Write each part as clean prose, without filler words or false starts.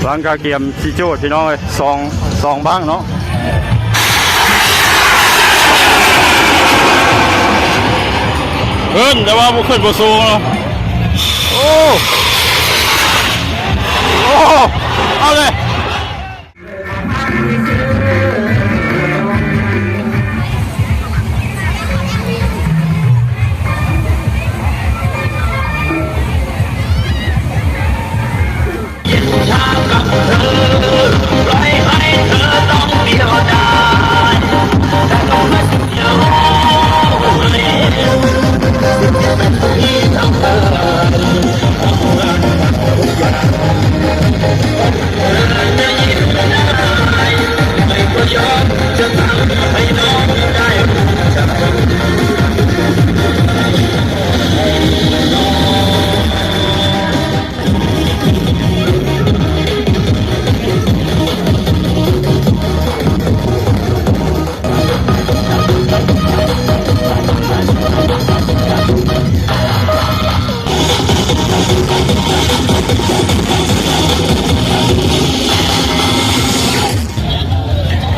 หลังกาเกียมชิจูดพี่น้องเลยสองบ้างเนาะขึ้นแต่ว่าบุขึ้นบุสูงเนาะโอ้เอาเลย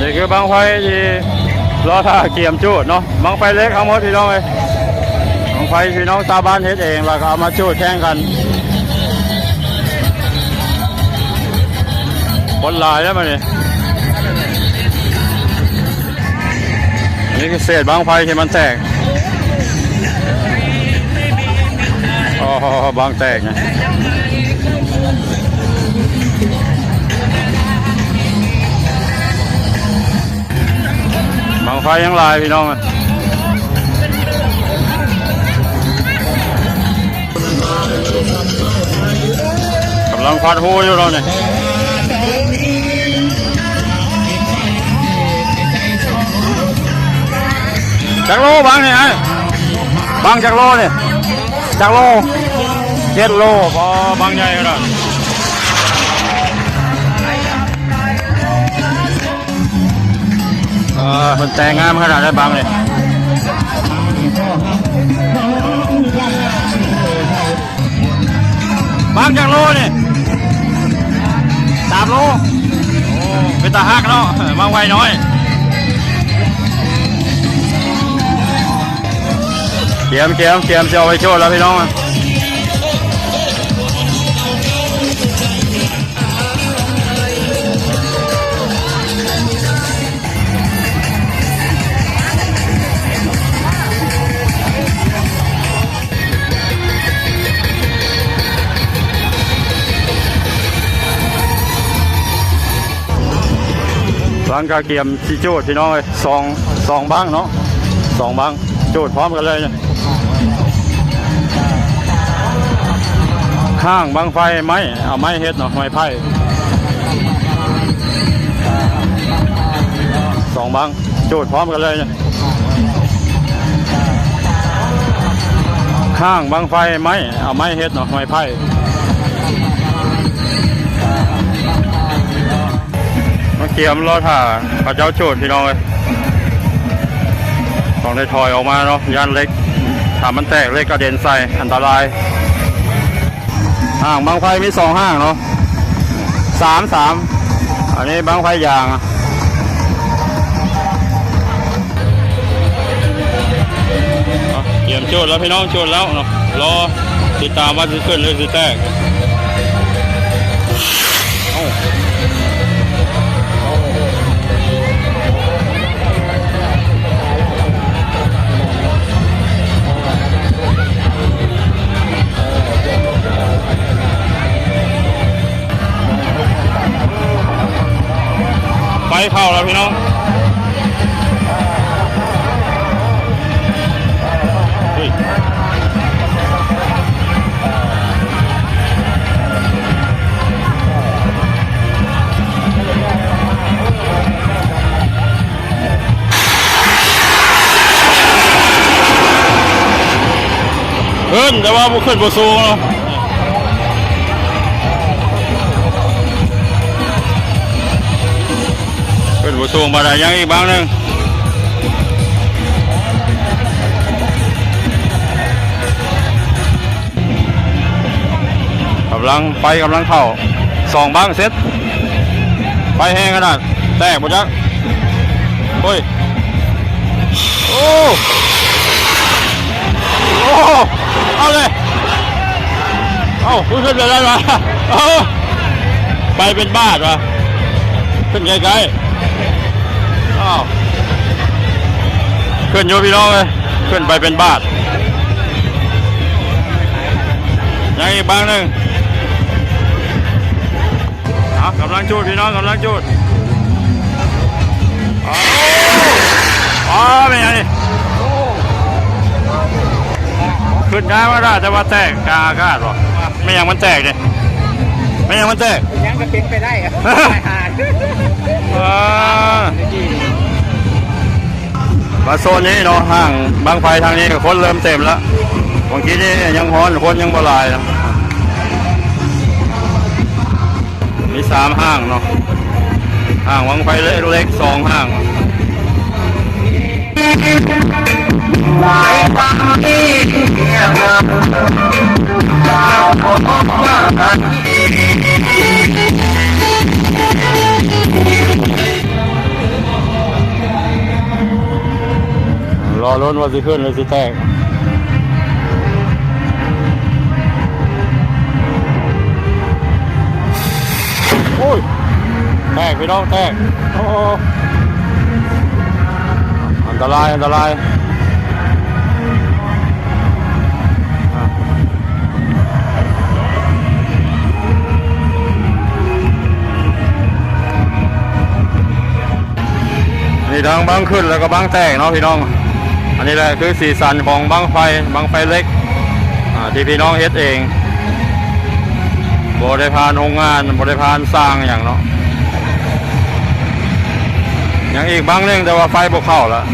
นี่คือบางไฟที่รอท่าเกียมจูดเนาะบางไฟเล็กเอาหมดพี่น้องเลยบางไฟพี่น้องชาวบ้านเฮ็ดเองแล้วก็เอามาจูดแข่งกันบนลายแล้วมันนี่คือเศษบางไฟที่มันแตกอ๋อบางแตกไงบางไฟยังลายพี่น้องกำลังฟัดหูอยู่เราเนี่ยจากโลบางเนี่ยบางจากโลเนี่ยจากโล7 โลพอบางใหญ่ขนาดมันแต่งงามขนาดได้บางเลยบางจากโลเนี่ย3 โลโอ้เป็นตาฮักเนาะบางไวน้อยเกียมจะเอาไปโชว์แล้วพี่น้องหลังกาเกียมชิจูดพี่น้องเลยสองบ้างเนาะ2 บ้างจูดพร้อมกันเลยเนี่ยข้างบางไฟไม้เอาไม้เฮ็ดเนาะไม้ไผ่2 บ้างจูดพร้อมกันเลยเนี่ยข้างบางไฟไม้เอาไม้เฮ็ดเนาะไม้ไผ่มาเกียมรอท่าพระเจ้าโจทย์พี่น้องเลยต้องได้ถอยออกมาเนาะยันเล็กถ้ามันแตกเล็กกระเด็นใส่อันตรายห่างบางไฟมี2 ห่างเนาะ3อันนี้บางไฟยางเกียมโจทย์แล้วพี่น้องโจทย์แล้วเนาะรอติดตามว่าจะขึ้นหรือจะแตกไปเข้าแล้วพี่น้องขึ้นแต่ว่าบุขึ้นบุสูงเนาะขึ้นบุสูงมาได้ยังอีกบ้างนึงกำลังไปกำลังเข้า2 บ้างเสร็จ ไฟแห้งขนาดแตกหมดจักโอ้ยโอ้โอ้เอาเลยเอาขึ้นไปได้ไหมเอาไปเป็นบ้านวะขึ้นไกลๆอ้าวขึ้นโยพี่น้องเลยขึ้นไปเป็นบ้านยังอีกบางหนึ่งกำลังจูดพี่น้องกำลังจูดไม่ไงขึ้นได้ว่าได้แต่ว่าแตกกลางอากาศหรอไม่ยังมันแตกเลยไม่ยังมันแตกยังก็เป็นไปได้ครับมาโซนนี้เนาะห้างบางไฟทางนี้คนเริ่มเต็มแล้วบางทีนี่ยังฮ้อนคนยังบ่ลายนะมี3ห้างเนาะห้างบางไฟเล็กๆ2ห้างรอลุ้นว่าสิขึ้นหรือสิแตกโอ้ยแตกพี่น้องแตกโอ้อันตรายอันตรายนี่ทั้งบังขึ้นแล้วก็บังแตกเนาะพี่น้องอันนี้แหละคือสีสันของบังไฟเล็กที่พี่น้องเฮ็ดเองบริพานโรงงานบริพานสร้างอย่างเนาะยังอีกบางเรื่องแต่ว่าไฟบกเข้าแล้ว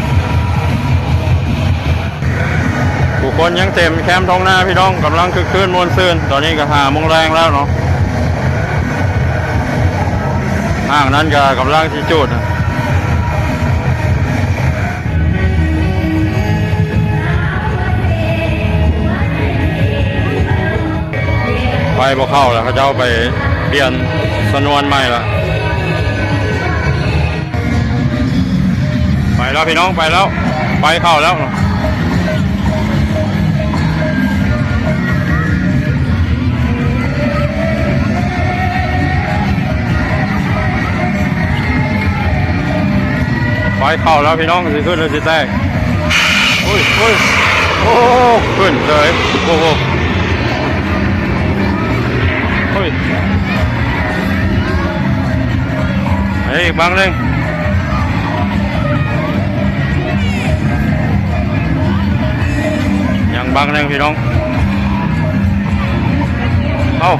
ผู้คนยังเต็มแคมป์ท้องหน้าพี่น้องกำลังคึกคืนมวลซื่นตอนนี้ก็5 โมงแรงแล้วเนาะห้างนั้นก็กำลังที่จุดไฟบ่เข้าแล้วเขาจะเอาไปเปลี่ยนสนวนใหม่ละไปแล้วพี่น้องไปแล้วไฟเข้าแล้วไฟเข้าแล้วพี่น้องสิขึ้นหรือสิแตกโอ้ยโอ้ยโอ้ขึ้นเลยโอ้โหเฮ้ยเฮ้ยบางเร่งยังบางเร่งพี่น้องเอา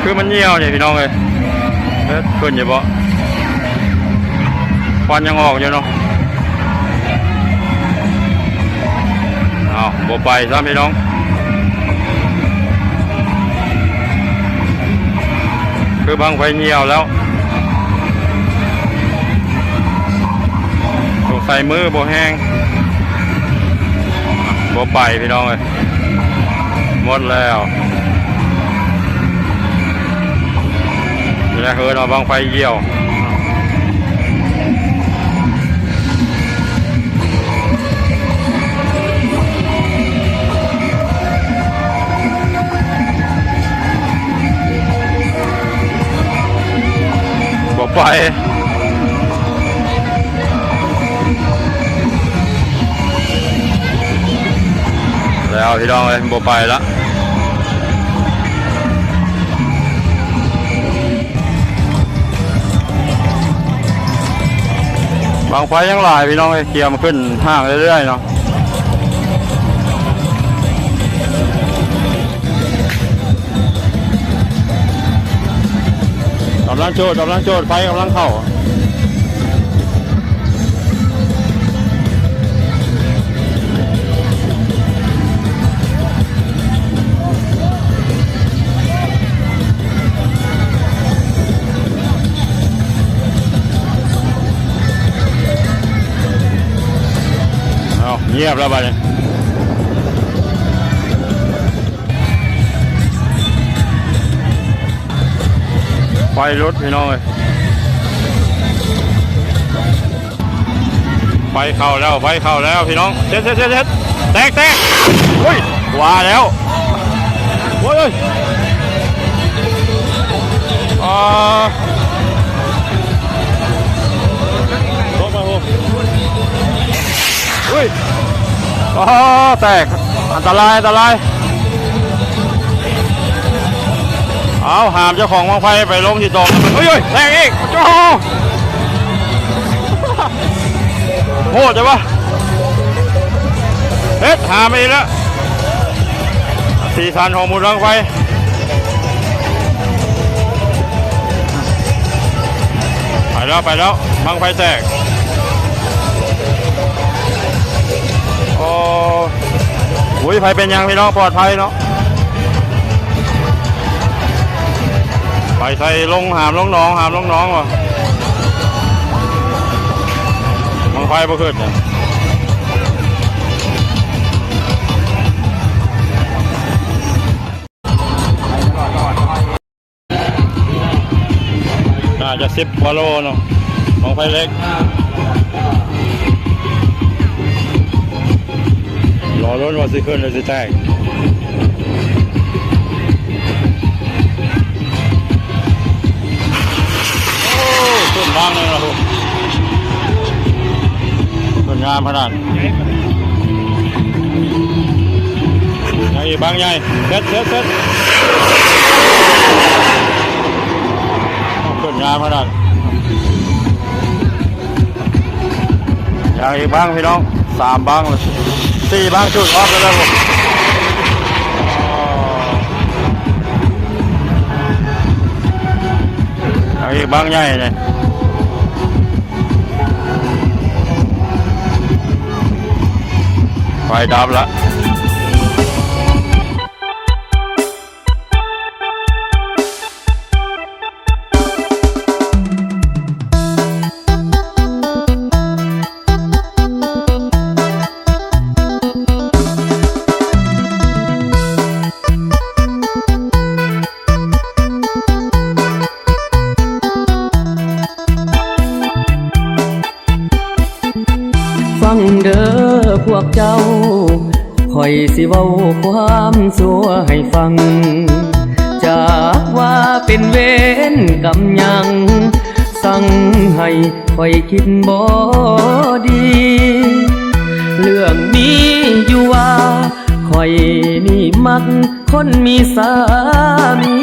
คือมันเหี่ยวเนี่ยพี่น้องเลยขึ้นอยู่บ่ควันยังออกอยู่เนาะเอาบ่ไปซะพี่น้องคือบังไฟเหี่ยวแล้วถูกใส่มือบ่แห้งบ่ไปพี่น้องเลยหมดแล้วนี่แหละคือเราบังไฟเหี่ยวไปแล้วพี่น้องเลยบ่ไปแล้วบางไฟยังหลายพี่น้องเลยเกี่ยมขึ้นห้างเรื่อยๆเนาะกำลังโจดไฟกำลังเข้า เงียบแล้วบ้านี้ไฟรถพี่น้องเลยไฟเข้าแล้วไฟเข้าแล้วพี่น้องเซ็ตแตกเฮ้ยว่าแล้วโอ้ยลงมาโหเฮ้ยแตกอันตรายเอาหามเจ้าของวางไฟไปลงที่ตรงเฮ้ยแตกอีกโอ้โหดจังวะเฮ็ดหามไปแล้วสีสันของมูลวางไฟไปแล้วบังไฟแตกโอ้ยไฟเป็นยังพี่น้องปลอดภัยเนาะไปใส่ลงหามลงน้องวะบังไฟบ่ขึ้นเนี่ยน่าจะ10 กว่าโลเนาะบังไฟเล็กรอรถว่าสิขึ้นหรือสิแตกขึ้นบ้างเลยนะทุกขึ้นงามขนาดยังอีกบางใหญ่เซ็ตขึ้นงามขนาดยังอีกบ้างพี่น้อง3 บ้างเลย4 บ้างจุดออกแล้วผมยังอีกบ้างใหญ่เลยไฟดับละฟังเด้อพวกเจ้าคอยสิเว้าความสัวให้ฟังจากว่าเป็นเวรกรรมยังสั่งให้คอยคิดบ่ดี เรื่องนี้อยู่ว่าคอยนี่มักคนมีสามี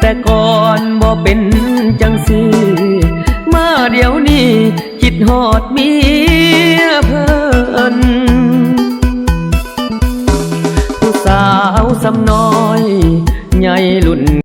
แต่ก่อนบ่เป็นจังสิมาเดี๋ยวนี้คิดฮอดเมียเพิ่นผู้สาวสำน้อยใหญ่ลุ่น